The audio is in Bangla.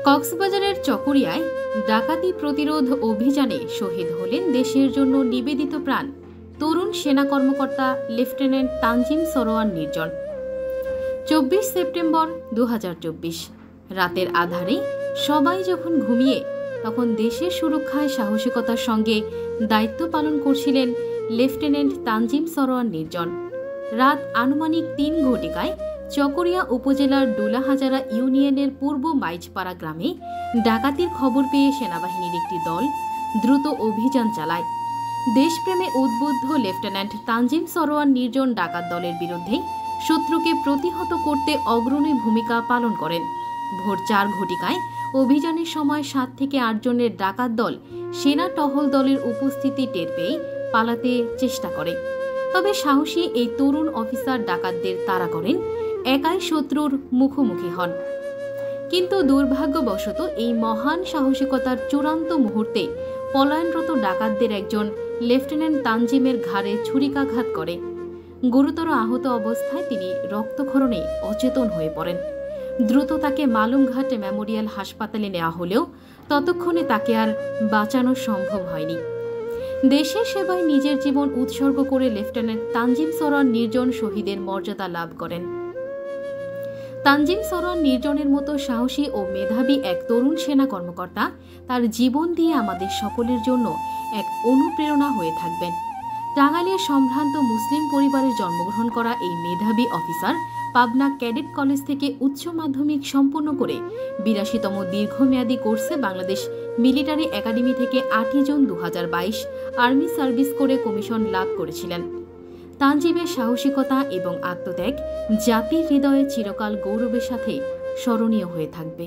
কক্সবাজারের চকরিয়ায় ডাকাতি প্রতিরোধ অভিযানে শহীদ হলেন দেশের জন্য নিবেদিত প্রাণ তরুণ সেনা কর্মকর্তা লেফটেন্যান্ট তানজিম সরোয়ার নির্জন। 24 সেপ্টেম্বর 2024 রাতের আধারে সবাই যখন ঘুমিয়ে, তখন দেশের সুরক্ষায় সাহসিকতার সঙ্গে দায়িত্ব পালন করছিলেন লেফটেন্যান্ট তানজিম সরোয়ার নির্জন। রাত আনুমানিক 3 ঘটিকায় চকরিয়া উপজেলার ডুলাহাজারা ইউনিয়নের পূর্ব মাইজপাড়া গ্রামে ডাকাতির খবর পেয়ে সেনাবাহিনীর একটি দল দ্রুত অভিযান চালায়। দেশপ্রেমে উদ্বুদ্ধ লেফটেন্যান্ট তানজিম সরোয়ার নির্জন ডাকাত দলের বিরুদ্ধে শত্রুকে প্রতিহত করতে অগ্রণী ভূমিকা পালন করেন। ভোর 4 ঘটিকায় অভিযানের সময় 7 থেকে 8 জনের ডাকাত দল সেনা টহল দলের উপস্থিতি টের পেয়ে পালাতে চেষ্টা করে। তবে সাহসী এই তরুণ অফিসার ডাকাতদের তাড়া করেন, একাই শত্রুর মুখোমুখি হন। কিন্তু দুর্ভাগ্যবশত এই মহান সাহসিকতার চূড়ান্ত মুহূর্তে পলায়নরত ডাকাতদের একজন লেফটেন্যান্ট তানজিমের ঘাড়ে ছুরিকাঘাত করে। গুরুতর আহত অবস্থায় তিনি রক্তক্ষরণে অচেতন হয়ে পড়েন। দ্রুত তাকে মালুমঘাট মেমোরিয়াল হাসপাতালে নেওয়া হলেও ততক্ষণে তাকে আর বাঁচানো সম্ভব হয়নি। দেশের সেবায় নিজের জীবন উৎসর্গ করে লেফটেন্যান্ট তানজিম সরোয়ার নির্জন শহীদের মর্যাদা লাভ করেন। তানজিম সরোয়ার নির্জনের মতো সাহসী ও মেধাবী এক তরুণ সেনা কর্মকর্তা তার জীবন দিয়ে আমাদের সকলের জন্য এক অনুপ্রেরণা হয়ে থাকবেন। টাঙ্গাইলের সম্ভ্রান্ত মুসলিম পরিবারে জন্মগ্রহণ করা এই মেধাবী অফিসার পাবনা ক্যাডেট কলেজ থেকে উচ্চ মাধ্যমিক সম্পন্ন করে 82তম দীর্ঘমেয়াদী কোর্সে বাংলাদেশ মিলিটারি একাডেমি থেকে 8 জুন 2022 আর্মি সার্ভিস করে কমিশন লাভ করেছিলেন। তানজিমের সাহসিকতা এবং আত্মত্যাগ জাতির হৃদয়ে চিরকাল গৌরবের সাথে স্মরণীয় হয়ে থাকবে।